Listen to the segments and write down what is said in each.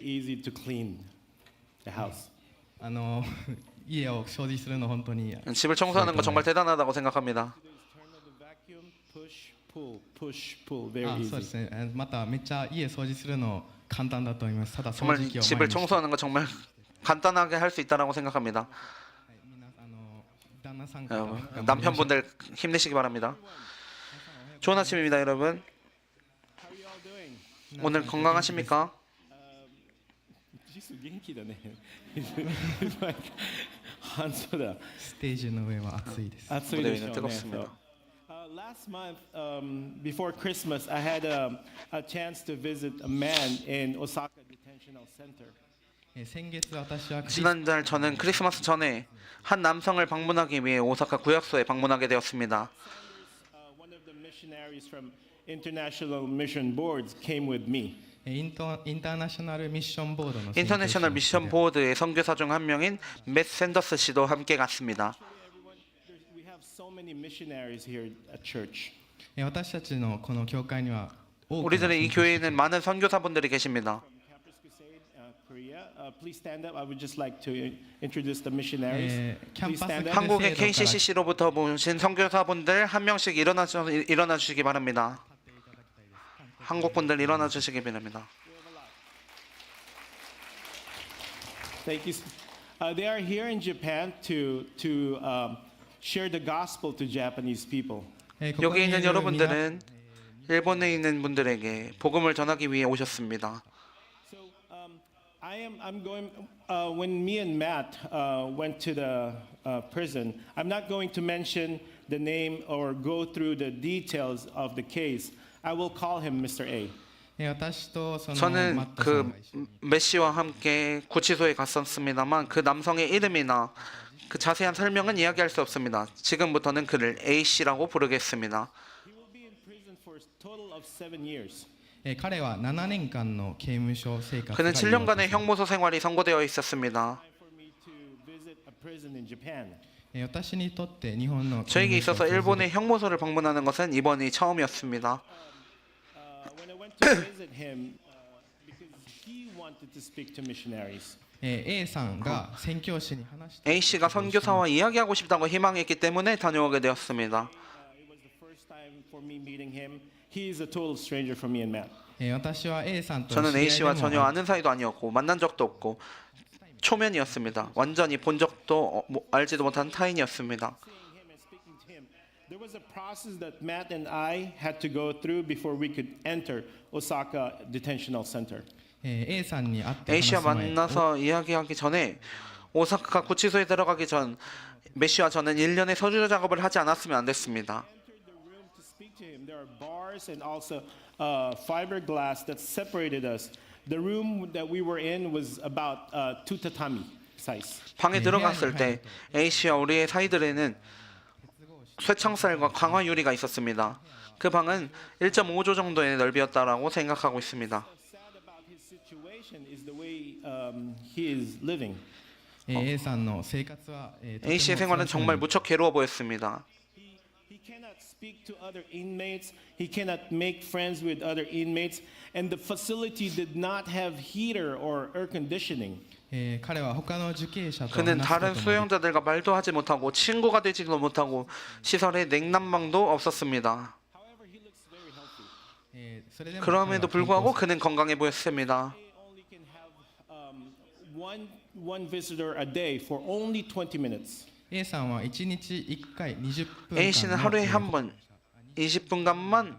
easy to clean the house. 家を掃除するの本当に 집을 청소하는 거 정말 대단하다고 생각합니다. Turn on the vacuum, push, pull, push, pull. Very そうで easy. すね。まためっちゃ家掃除するの簡単だと思います。ただ掃 정말 除機を 집을 毎日 청소하는 거 정말 간단하게 할 수 있다라고 생각합니다. みんな旦那さん方 남편분들 힘내시기 바랍니다. 좋은 아침입니다, 여러분. How are you all doing? 오늘 건강하십니까? Jesus, 元気だね. It's like 한소다. ステージの上は暑いです。 무대 무대 위는 위는 뜨겁습니다. Last month, before Christmas, I had a chance to visit a man in Osaka Detention Center. 先月私は 지난달 저는 크리스마스 전에 한 남성을 방문하기 위해 오사카 구역소에 방문하게 되었습니다. One of the missionaries from International Mission Boards came with me. インターナショナルミッションボードの 인터내셔널 미션 보드의 선교사 중 한 명인 맷 샌더스 씨도 함께 갔습니다. We have so many missionaries here at church. 私たちのこの教会には多くの 우리들의 이 교회에는 많은 선교사분들이 계십니다. Campus Crusade, Korea. Please stand up. I would just like to introduce the missionaries. Please stand up. 한국의 KCCC로부터 모신 선교사분들 한 명씩 일어나 주시기 바랍니다. 한국 분들 일어나 주시기 바랍니다. Thank you. They are here in Japan to share the gospel to Japanese people. 여기 있는 여러분들은 일본에 있는 분들에게 복음을 전하기 위해 오셨습니다. So I'm going. When me and Matt went to the prison, I'm not going to mention the name or go through the details of the case. I will call him Mr. A. 私とそのマッ 저는 トさん 그 が一緒に 메시와 함께 구치소에 갔었습니다만 그 남성의 이름이나 그 자세한 설명은 이야기할 수 없습니다. 지금부터는 그를 A 씨라고 부르겠습니다. He will be in prison for a total of 7 years. 彼は7年間の刑務所生活 그는 が 7년간의 형무소 생활이 선고되어 있었습니다. Time for me to visit a prison in Japan. 私にとって日本の刑 저에게 務所 있어서 일본의 형무소를 방문하는 것은 이번이 처음이었습니다. When I went to visit him, because he wanted to speak to missionaries. A さんが宣教師に話して A 씨가 선교사와 이야기하고 싶다고 희망했기 때문에 다녀오게 되었습니다. It was the first time for me meeting him. He is a total stranger for me and Matt. 私は A さんと 저는 知り合 A い 씨와 でも 전혀 아는 사이도 아니었고 만난 적도 없고 초면이었습니다. 완전히 본 적도 알지도 못한 타인이었습니다. Seeing him and speaking to him, there was a process that Matt and I had to go through before we could enter Osaka Detention Center. A さんに会って A 話 씨와 す前 만나서 이야기하기 전에 오사카 구치소에 들어가기 전 메시와 저는 1년의 서류 작업을 하지 않았으면 안 됐습니다. Entered the room to speak to him. There are bars and also fiberglass that separated us. The room that we were in was about 2 tatami size. 방에 들어갔을 때 A 씨와 우리의 사이들에는 쇠창살과 강화 유리가 있었습니다. 그 방은 1.5조 정도의 넓이였다라고 생각하고 있습니다. Sad about his situation is the way he is living. A さんの生活はとても A 씨의 생활은 辛そう 정말 に 무척 괴로워 보였습니다. He cannot speak to other inmates. He cannot make friends with other inmates. And the facility did not have heater or air conditioning. 彼は他の受刑者と 그는 話す 다른 ことも 수용자들과 말도 하지 못하고 친구가 되지도 못하고 시설에 냉난방도 없었습니다. However, he looks very healthy. それでも 그럼에도 彼は 불구하고 그는 건강해 보였습니다. They only can have one visitor a day for only 20 minutes. A さんは1日1回20分 A 씨는 間 하루에 の 한 번 20분간만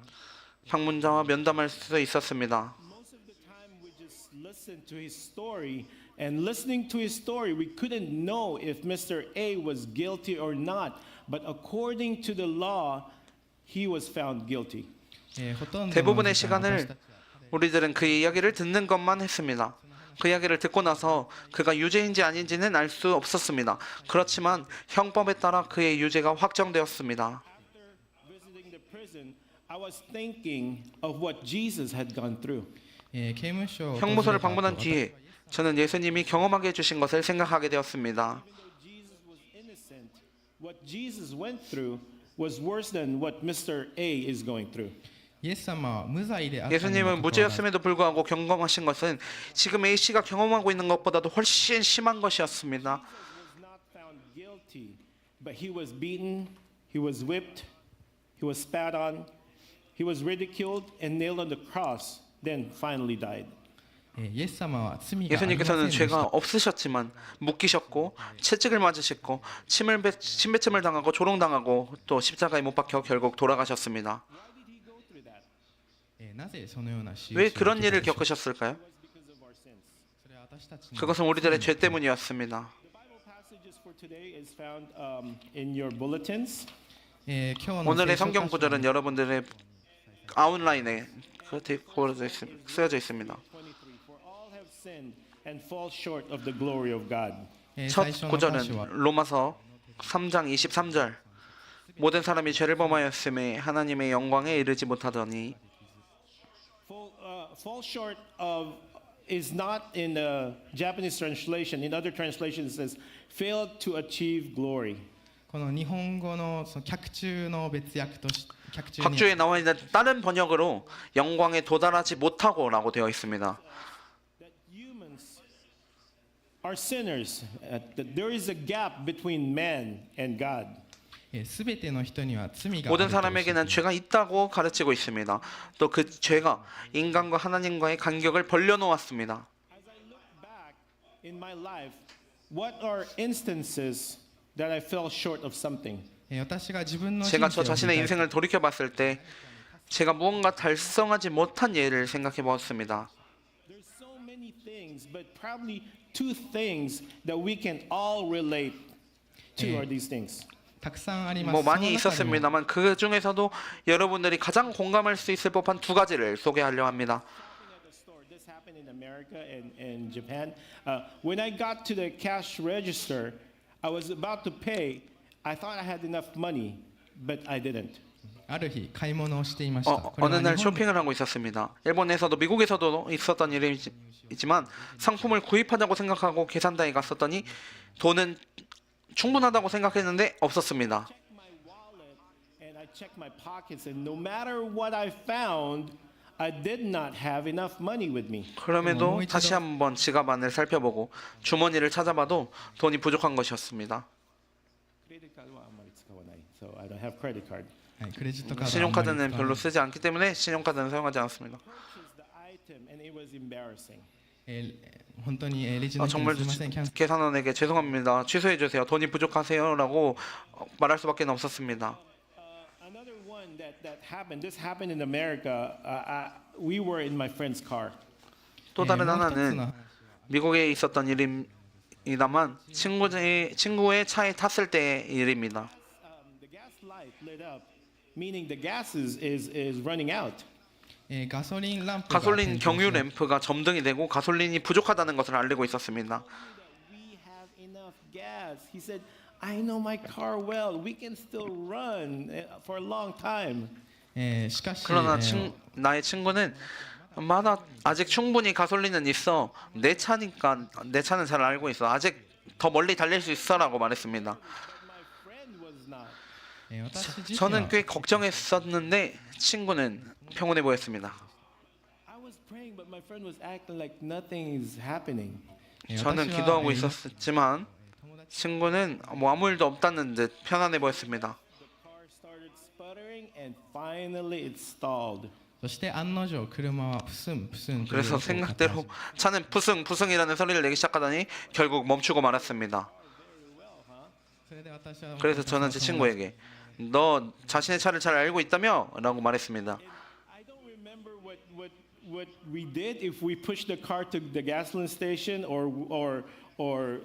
방문자와 면담할 수 있었습니다. Most of the time, we just listened to his story. And listening to his story, we couldn't know if Mr. A was guilty or not. But according to the law, he was found guilty. ほとんどの 대부분의 時間 시간을 私たちは 우리들은 그의 이야기를 듣는 것만 했습니다. 그 이야기를 듣고 나서 그가 유죄인지 아닌지는 알 수 없었습니다. 그렇지만 형법에 따라 그의 유죄가 확정되었습니다. After visiting the prison, I was thinking of what Jesus had gone through. 刑務所を 형무소를 訪れた後 방문한 뒤에 저는 예수님이 경험하게 해주신 것을 생각하게 되었습니다. Even though Jesus was innocent, what Jesus went through was worse than what Mr. A is going through. イエス様は無罪であったにも 예수님은 かかわらず 무죄였음에도 불구하고 경험하신 것은 지금 A 씨가 경험하고 있는 것보다도 훨씬 심한 것이었습니다. was not found guilty, but he was beaten, he was whipped, he was spat on, he was ridiculed and nailed on the cross, then finally died. イエス様は罪がありませんでし 예수님께서는 た 죄가 없으셨지만 묶이셨고 채찍을 맞으셨고 침뱉음을 당하고 조롱당하고 또 십자가에 못 박혀 결국 돌아가셨습니다. Why did he go through that? なぜそのような仕打 왜 ちを 그런 受けた 일을 でしょうか 겪으셨을까요? It was because of our sins. それは私たちの 그것은 우리들의 죄 때문이었습니다. The Bible passages for today is found in your bulletins. 今日の 오늘의 聖書 성경 箇所 구절은 여러분들의 아웃라인에 쓰여져 있습니다. 23. For all have sinned and fall short of the glory of God. 첫 最初の箇所は 구절은 로마서 3장 23절. 모든 사람이 죄를 범하였음에 하나님의 영광에 이르지 못하더니 Fall short of is not in the Japanese translation. In other translations, it says failed to achieve glory. この日本語のその脚注の別訳とし脚注に 각주에 나와 있는 다른 번역으로 영광에 도달하지 못하고라고 되어 있습니다. That humans are sinners. That there is a gap between man and God. すべての人には罪がある 모든 と教えてい 사람에게는 ます 죄가 있다고 가르치고 있습니다. 또 그 죄가 인간과 하나님과의 간격을 벌려놓았습니다. As I look back in my life, what are instances that I fell short of something? 私が自分の人 제가 生 저 を振 자신의 り返 인생을 돌이켜 봤을 때 제가 무언가 달성하지 못한 예를 생각해 보았습니다. There's so many things, but probably two things that we can all relate to are these things. たくさんあります 뭐 その 많이 中でも 있었습니다만 그 중에서도 여러분들이 가장 공감할 수 있을 법한 두 가지를 소개하려 합니다. At the store, this happened in America and Japan. When I got to the cash register, I was about to pay. I thought I had enough money, but I didn't. ある日買い物をしていました これ 어느 は 날 日本で 쇼핑을 하고 있었습니다. 일본에서도 미국에서도 있었던 일이지만 상품을 구입하자고 생각하고 계산대에 갔었더니 돈은 충분하다고 생각했는데 없었습니다. Checked my wallet and I checked my pockets, and no matter what I found, I did not have enough money with me. 그럼에도 다시 한번 지갑 안을 살펴보고 주머니를 찾아봐도 돈이 부족한 것이었습니다. Credit cardはあんまり使わない. So I don't have credit card. はいクレジットカードはあんまり使わない 신용카드는 별로 쓰지 않기 때문에 신용카드는 사용하지 않습니다. Purchased the item and it was embarrassing. 本当にレジの人に 정말 すみませんキャンセル 계산원에게 죄송합니다. 취소해 주세요. 돈이 부족하세요라고 말할 수밖에 없었습니다. Another one that happened. This happened in America. We were in my friend's car. 또 다른 もう一つ 하나는 の 미국에 있었던 일입니다만 친구의 차에 탔을 때의 일입니다. The gas light lit up, meaning the gas is running out. ガソリンランプが 가솔린 点灯 경유 し 램프가 점등이 되고 가솔린이 부족하다는 것을 알리고 있었습니다. We have enough gas. He said, I know my car well. We can still run for a long time. しかし 그러나 나의 친구는 마다 아직 충분히 가솔린은 있어. 내 차니까 내 차는 잘 알고 있어. 아직 더 멀리 달릴 수 있어라고 말했습니다. My friend was not. 私自身 저는 は 꽤 걱정했었는데 친구는 평온해 보였습니다. I was praying, but my friend was acting like nothing is happening. 저는 私は 기도하고 있었지만 친구는 뭐 아무 일도 없다는 듯 편안해 보였습니다. The car started sputtering, and finally it stalled. そして案の定車はプスンプスンという 그래서 音を立て始め 생각대로 차는 푸승푸승이라는 소리를 내기 시작하더니 결국 멈추고 말았습니다. それで私は 그래서 저는 제 친구에게 너 자신의 차를 잘 알고 있다며? 라고 말했습니다. I don't remember what we did if we pushed the car to the gasoline station or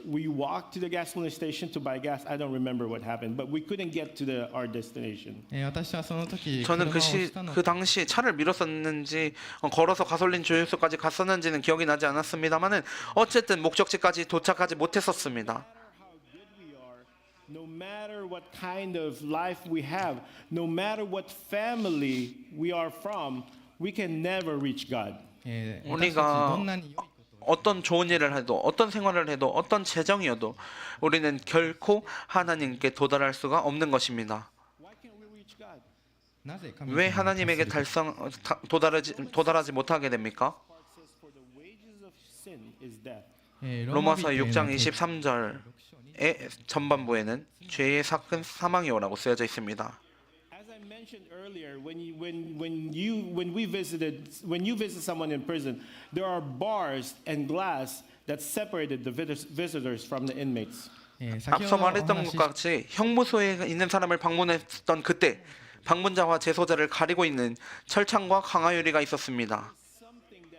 we walked to the gasoline station to buy gas. I don't remember what happened, but we couldn't get to our destination. 私はその時 저는 車を押したの 그 당시 차를 밀었었는지 걸어서 가솔린 주유소까지 갔었는지는 기억이 나지 않았습니다만은 어쨌든 목적지까지 도착하지 못했었습니다. No matter what kind of life we have, no matter what family we are from, we can never reach God. 私たち 우리가 どんなに良いことを 어떤 좋은 일을 해도 어떤 생활을 해도 어떤 재정이어도 우리는 결코 하나님께 도달할 수가 없는 것입니다. Why can't we reach God? なぜ 왜 神様に 하나님에게 達するか 도달하지 못하게 됩니까? For the wages of sin is death. 로마서 6장 23 23절의 전반부에는 죄의 삭은 사망이오라고 쓰여져 있습니다. As I mentioned earlier, when you visit someone in prison, there are bars and glass that separated the visitors from the inmates. 앞서 말했던 것 같이 형무소에 있는 사람을 방문했던 그때 방문자와 재소자를 가리고 있는 철창과 강화유리가 있었습니다. Something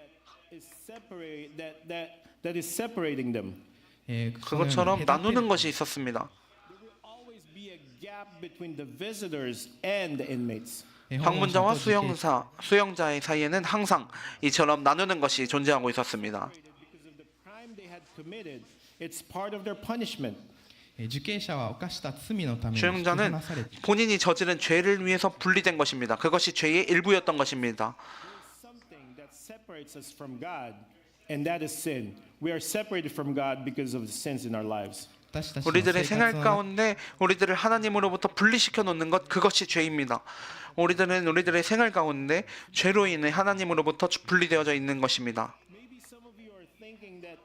that is separating them. 그것처럼 나누는 것이 있었습니다. There will always be a gap between the visitors and the inmates. 방문자와 수용자의 사이에는 항상 이처럼 나누는 것이 존재하고 있었습니다. Because of the crime they had committed, it's part of their punishment. 受刑者は犯した罪のために引き 수용자는 離されて 본인이 저지른 죄를 위해서 분리된 것입니다. 그것이 죄의 일부였던 것입니다. Something that separates us from God, and that is sin. We are separated from God because of the sins in our lives. 私たちの 우리들의 生 생활 活の 가운데 우리들을 하나님으로부터 분리시켜 놓는 것 그것이 죄입니다. 우리들은 우리들의 생활 가운데 죄로 인해 하나님으로부터 분리되어져 있는 것입니다. Maybe some of you are thinking that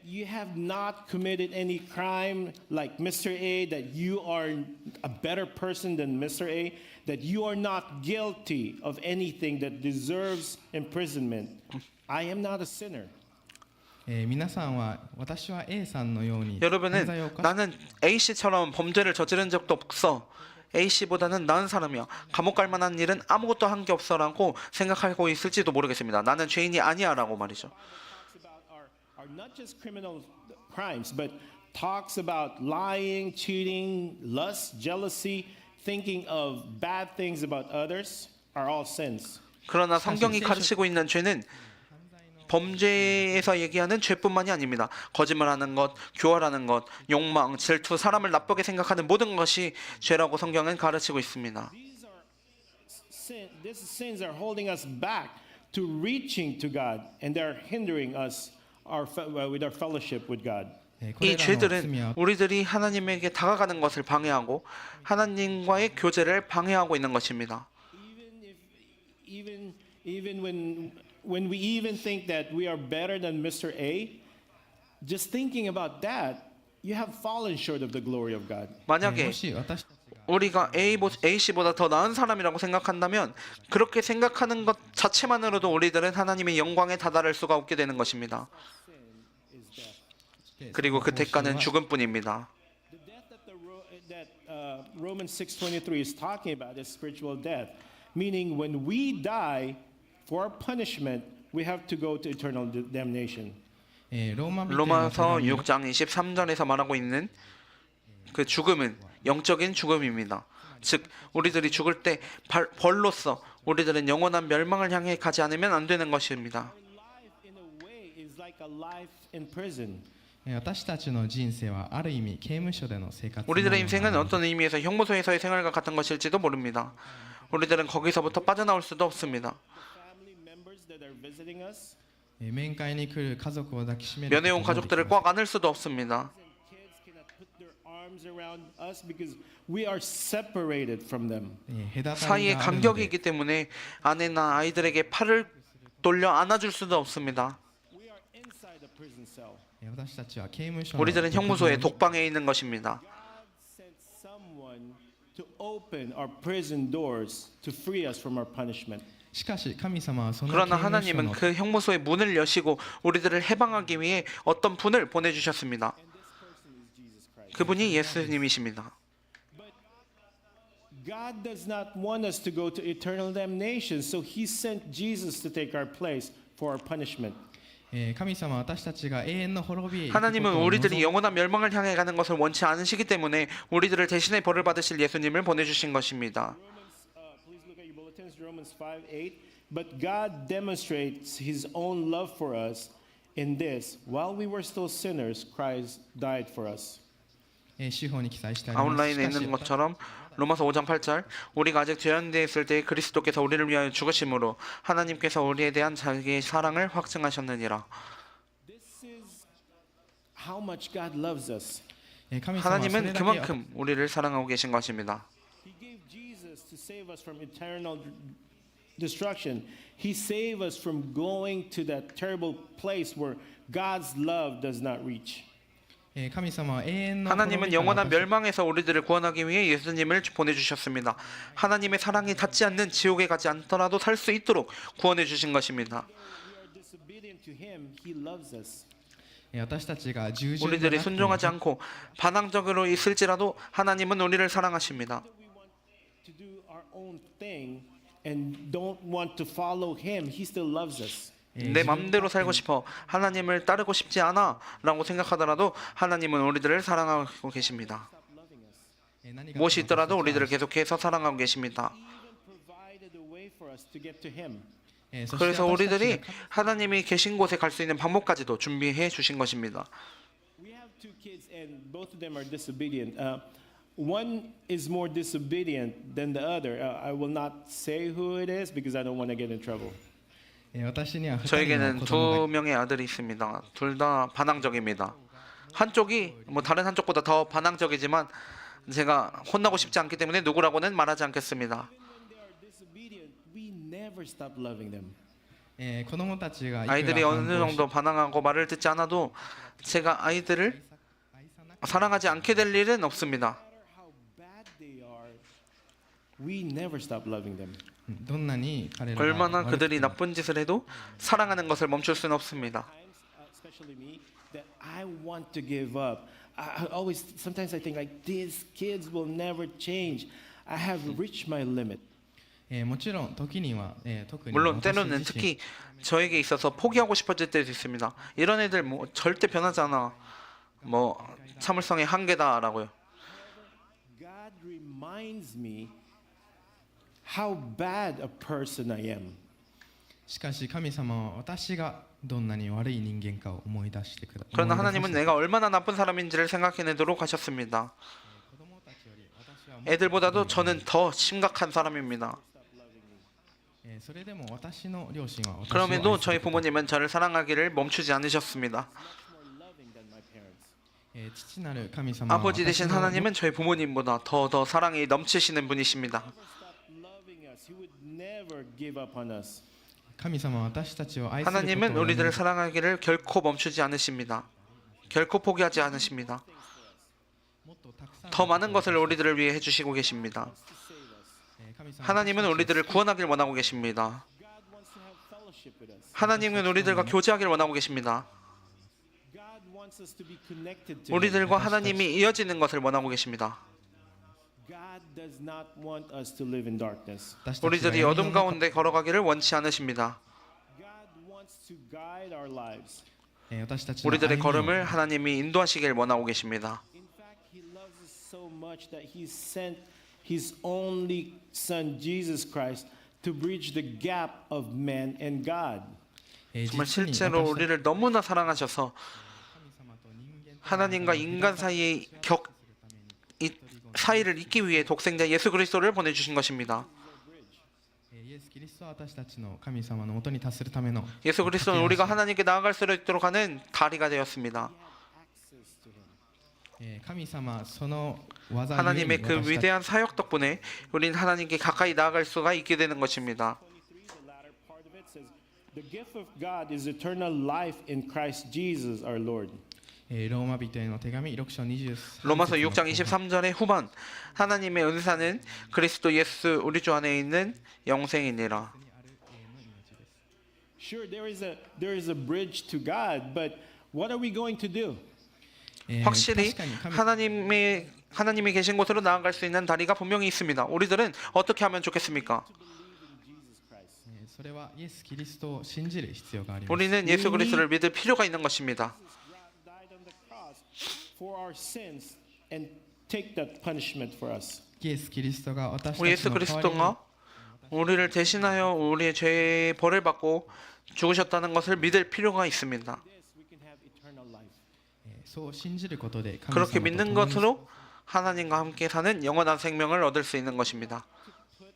you have not committed any crime like Mr. A, that you are a better person than Mr. A, that you are not guilty of anything that deserves imprisonment. I am not a sinner. 皆さんは私は A さんのように犯 여러분은 罪を犯し 나는 A씨처럼 범죄를 저지른 적도 없어. A씨보다는 나은 사람이야. 감옥 갈 만한 일은 아무것도 한 게 없어라고 생각하고 있을지도 모르겠습니다. 나는 죄인이 아니야라고 말이죠. Talks about are not just criminal crimes, but talks about lying, cheating, lust, jealousy, thinking of bad things about others are all sins. 그러나 성경이 가르치고 있는 죄는 범죄에서 얘기하는 죄뿐만이 아닙니다. 거짓말하는 것, 교활하는 것, 욕망, 질투, 사람을 나쁘게 생각하는 모든 것이 죄라고 성경은 가르치고 있습니다. These sins are holding us back to reaching to God, and they're hindering us with our fellowship with God. これ 이 らの罪 죄들은 は 우리들이 하나님에게 다가가는 것을 방해하고 하나님과의 교제를 방해하고 있는 것입니다. Even when we even think that we are better than Mr. A, just thinking about that, you have fallen short of the glory of God. 만약에 もし私たちが 우리가 A씨보다 더 나은 사람이라고 생각한다면 그렇게 생각하는 것 자체만으로도 우리들은 하나님의 영광에 다다를 수가 없게 되는 것입니다. 그리고 그 대가는 죽음뿐입니다. The death that Romans 6:23 is talking about is spiritual death, meaning when we die for punishment, we have to go to eternal damnation. ローマ人への手 로마서 紙 6장 23절에서 말하고 있는 그 죽음은 영적인 죽음입니다. 즉 우리들이 죽을 때 벌로서 우리들은 영원한 멸망을 향해 가지 않으면 안 되는 것입니다. Our life, in a way, is like a life in prison. 私たちの人生はある意味刑務所での生活のよう 우리들의 な 인생은 もの 어떤 의미에서 형무소에서의 생활과 같은 것일지도 모릅니다. 우리들은 거기서부터 빠져나올 수도 없습니다. Family members that are visiting us, 面会に来る家族を抱きしめる 면회 온 こともでき 가족들을 ません 꽉 안을 수도 없습니다. and kids cannot put their arms around us because we are separated from them. 隔たり 사이에 があるの 간격이 で 있기 때문에 아내나 아이들에게 팔을 돌려 안아줄 수도 없습니다. We are inside a prison cell. 私たちは刑務所の 우리들은 형무소의 독방에 있는 것입니다. God sent someone to open our prison doors to free us from our punishment. しかし神様はその刑 그러나 務所 하나님은 の 그 형무소의 문을 여시고 우리들을 해방하기 위해 어떤 분을 보내주셨습니다. And this person is Jesus Christ. 그분이 예수님이십니다. God does not want us to go to eternal damnation, so He sent Jesus to take our place for our punishment. 神様は私たちが永遠の滅びへ行くこと 하나님은 を 우리들이 望 영원한 멸망을 향해 가는 것을 원치 않으시기 때문에 우리들을 대신에 벌을 받으실 예수님을 보내주신 것입니다. Please look at your bulletins, Romans 5:8. But God demonstrates His own love for us in this: while we were still sinners, Christ died for us. 司法に記載してあります 아웃라인에 しかし 있는 것처럼 로마서 5장 8절 우리가 아직 죄인되어 있을 때 그리스도께서 우리를 위하여 죽으심으로 하나님께서 우리에 대한 자기의 사랑을 확증하셨느니라. This is how much God loves us. 神様はそれ 하나님은 だけ 그만큼 우리를 사랑하고 계신 것입니다. He gave Jesus Jesus to save us from eternal destruction. He saved us from going to that terrible place where God's love does not reach. 神様は永遠の 하나님은 滅びから 영원한 私 멸망에서 우리들을 구원하기 위해 예수님을 보내주셨습니다. 하나님의 사랑이 닿지 않는 지옥에 가지 않더라도 살 수 있도록 구원해 주신 것입니다. We are disobedient to Him. He loves us. 私たちが従順で 우리들이 なくて 순종하지 않고 반항적으로 있을지라도 하나님은 우리를 사랑하십니다. We want to do our own thing and don't want to follow Him. He still loves us. 내 맘대로 살고 싶어 하나님을 따르고 싶지 않아 라고 생각하더라도 하나님은 우리들을 사랑하고 계십니다. Stop loving us. 何が 무엇이 있더라도 우리들을 계속해서 사랑하고 계십니다. Even provided a way for us to get to Him. そして 그래서 私たちが 우리들이 하나님이 계신 곳에 갈 수 있는 방법까지도 준비해 주신 것입니다. We have two kids, and both of them are disobedient. One is more disobedient than the other. I will not say who it is because I don't want to get in trouble. 私には2人の 저에게는 子供が 두 명의 아들이 있습니다. 둘 다 반항적입니다. 한쪽이 뭐 다른 한쪽보다 더 반항적이지만 제가 혼나고 싶지 않기 때문에 누구라고는 말하지 않겠습니다. When they are disobedient, we never stop loving them. 子供たちがいくら 아이들이 어느 反抗し 정도 반항하고 말을 듣지 않아도 제가 아이들을 愛さなく 사랑하지 않게 될 일은 없습니다. No matter how bad they are, we never stop loving them. どんなに彼らが 얼마나 悪くて 그들이 も 나쁜 짓을 해도 사랑하는 것을 멈출 수는 없습니다. Times, especially me, that I want to give up. I always, sometimes I think like these kids will never change. I have reached my limit. もちろん時には、特に 물론 私 때로는 自身 특히 저에게 있어서 포기하고 싶어질 때도 있습니다. 이런 애들 뭐 절대 변하지 않아. 뭐 참을성의 한계다라고요. God reminds me how bad a person I am. しかし神様は私がどんなに悪い人間かを思い出してください 그러나 하나님은 내가 얼마나 나쁜 사람인지를 생각해내도록 하셨습니다. 子供たちより私はもっ 애들보다도 저는 더 심각한 사람입니다. それでも私の両親は私を愛 그럼에도 す 저희 ること 부모님은 저를 사랑하기를 멈추지 않으셨습니다. Much more loving than my parents. 父なる神様は 아버지 私 되신 の 하나님은 저희 부모님보다 더 사랑이 넘치시는 분이십니다. Never stop loving us. He would never give up on us. 神様は私たちを愛することを 하나님은 やめ 우리들을 사랑하기를 결코 멈추지 않으십니다. 결코 포기하지 않으십니다. もっとたくさん 더 많은 것을 우리들을 위해 해주시고 계십니다. To save us. 神様は 하나님은 우리들을 구원하길 원하고 계십니다. God wants to have fellowship with us. 하나님은 우리들과 교제하길 원하고 계십니다. God wants us to be connected to Him. 우리들과 하나님이 이어지는 것을 원하고 계십니다. God does not want us to live in darkness. 私たちが 우리들이 闇の 어둠 中 가운데 걸어가기를 원치 않으십니다. God wants to guide our lives. 私たちの 우리들의 歩みを 걸음을 하나님이 인도하시길 원하고 계십니다. In fact, He loves us so much that He sent His only Son, Jesus Christ, to bridge the gap of man and God. 정말 実に 실제로 私たち 우리를 너무나 사랑하셔서 神様と人間と 하나님과 인간 사이의 이 사이를 잇기 위해 독생자 예수 그리스도를 보내주신 것입니다. イエス・キリストは私たちの神様のもとに達するための 예수 그리스도는 우리가 하나님께 나아갈 수 있도록 하는 다리가 되었습니다. Access to Him. 神様その技ゆえに 하나님의 그 私たち 위대한 사역 덕분에 우리는 하나님께 가까이 나아갈 수가 있게 되는 것입니다. 23, the latter part of it says, "The gift of God is eternal life in Christ Jesus our Lord." ローマ人への手紙6章23 로마서 6장 節 23절의 후반 하나님의 은사는 그리스도 예수 우리 주 안에 있는 영생이니라. Sure, there is a bridge to God, but what are we going to do? 확실히 確かに 하나님이 계신 곳으로 나아갈 수 있는 다리가 분명히 있습니다. 우리들은 어떻게 하면 좋겠습니까? Jesus Christ. それはイエス・キリストを信じる必要があります 우리는 예수 그리스도를 믿을 필요가 있는 것입니다. God died on the cross for our sins and take that punishment for us. イエス・キリストが私た 우리 ち 예수 の代わりに 그리스도가 우리를 대신하여 우리의 죄의 벌을 받고 죽으셨다는 것을 믿을 필요가 있습니다. This we can have eternal life. そう信じることで神様 그렇게 と 믿는 共に 것으로 하나님과 함께 사는 영원한 생명을 얻을 수 있는 것입니다. Put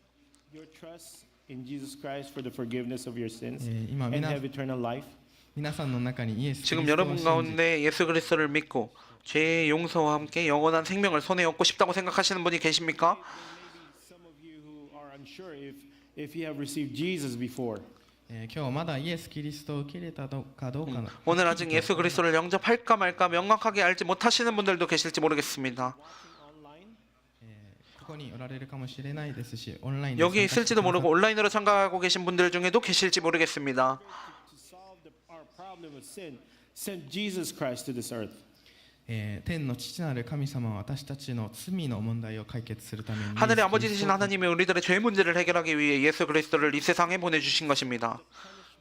your trust in Jesus Christ for the forgiveness of your sins 今 and 皆 have eternal life. 皆さんの中にイエス・キリス 지금 トを 여러분 信じ 가운데 예수 그리스도를 믿고 죄의 용서와 함께 영원한 생명을 손에 얻고 싶다고 생각하시는 분이 계십니까? Maybe some of you who sure if you have received Jesus before. 今日まだイエス・キリストを受け入れたかどうかの 오늘 아직 예수 그리스도를 영접할까 말까 명확하게 알지 못하시는 분들도 계실지 모르겠습니다. Online, ここにおられるかもしれないですし、オンラインで 여기 参加して 있을지도 くださ 모르고 온라인으로 참가하고 계신 분들 중에도 계실지 모르겠습니다. to solve our problem of sin, sent Jesus Christ to this earth. 天の父なる神様は私たちの罪の問題を解決するために 하늘의 イエス 아버지 キリス 되신 トを 하나님이 우리들의 죄 문제를 해결하기 위해 예수 그리스도를 이 세상에 보내주신 것입니다.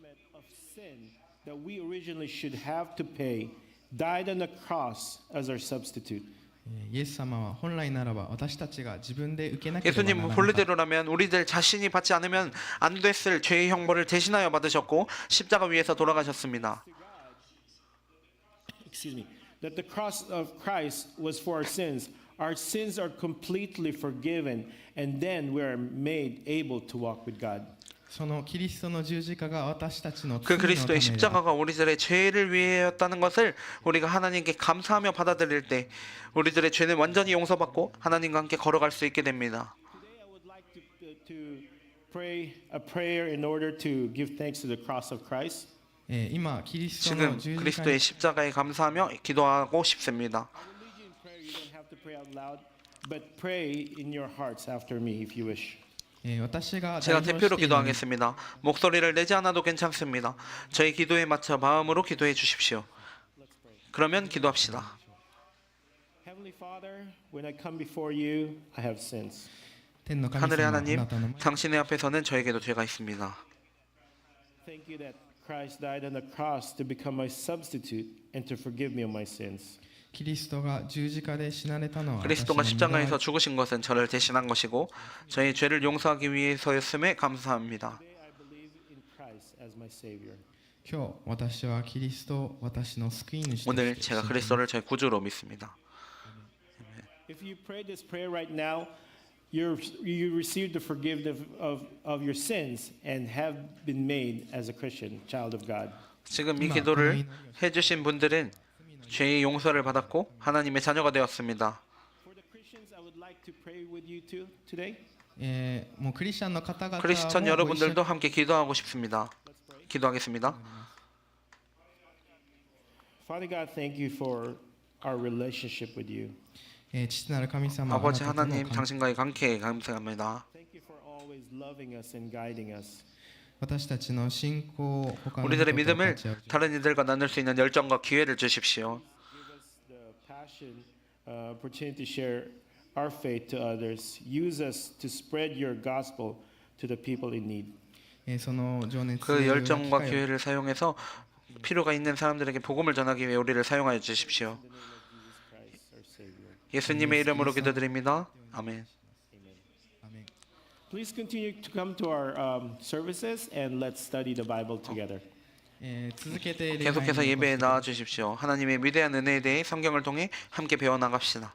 Punishment of sin that we originally should have to pay died on the cross as our substitute. イエス様は本来ならば私たちが自分で受けなければな 예수님 らなかった 본래대로라면 우리들 자신이 받지 않으면 안 됐을 죄의 형벌을 대신하여 받으셨고 십자가 위에서 돌아가셨습니다. Excuse me. That the cross of Christ was for our sins. Our sins are completely forgiven, and then we are made able to walk with God. そのキリストの十字架が私たちの 그 罪のため 그리스도의 で 십자가가 우리들의 죄를 위해였다는 것을 우리가 하나님께 감사하며 받아들일 때 우리들의 죄는 완전히 용서받고 하나님과 함께 걸어갈 수 있게 됩니다. Today, I would like to pray a prayer in order to give thanks to the cross of Christ. 今キリスト 지금 の十字架 그리스도의 に 십자가에 감사하며 기도하고 싶습니다. I will lead you in prayer. You don't have to pray out loud, but pray in your hearts after me if you wish. 私が 제가 代表 대표로 している 기도하겠습니다. 목소리를 내지 않아도 괜찮습니다. 저희 기도에 맞춰 마음으로 기도해 주십시오. 그러면 기도합시다. Heavenly Father, when I come before you, I have sins. 天の神 하늘의 様あ 하나님, なたの前 당신의 앞에서는 저에게도 죄가 있습니다. Thank you that Christ died on the cross to become my substitute and to forgive me of my sins. キリストが十字架で死なれたのは私の 그리스도가 身代わ 십자가에서 죽으신 것은 저를 대신한 것이고 저의 죄를 용서하기 위해서였음에 감사합니다. Today I believe in Christ as my Savior. 今日私はキリストを私の救い主と 오늘 して 제가 그리스도를 제 구주로 믿습니다. If you pray this prayer right now, you received the forgiveness of your sins and have been made as a Christian, child of God. 지금 이 기도를 해주신 분들은 죄의 용서를 받았고 하나님의 자녀가 되었습니다. For the Christians, I would like to pray with you too today. もうクリスチャンの方々も 크리스천 ご一緒 여러분들도 함께 기도하고 싶습니다. 기도하겠습니다. Father God, thank you for our relationship with you. 父なる神様 아버지 あなたとの 하나님, 関係 당신과의 관계에 감사합니다. Thank you for always loving us and guiding us. 私たちの信仰を他の人 우리들의 と 믿음을 立ち上げ 다른 이들과 나눌 수 있는 열정과 기회를 주십시오. Give us the passion, opportunity to share our faith to others. Use us to spread your gospel to the people in need. その情熱 그 열정과 機会を 기회를 사용해서 필요가 있는 사람들에게 복음을 전하기 위해 우리를 사용하여 주십시오. In the name of Jesus Christ, our Savior. 예수님의 이름으로 기도드립니다. 아멘. 아멘. Please continue to come to our services and let's study the Bible together. 続けて礼拝に 계속해서 お越し 예배에 ください 나와 주십시오. 하나님의 위대한 은혜에 대해 성경을 통해 함께 배워 나갑시다.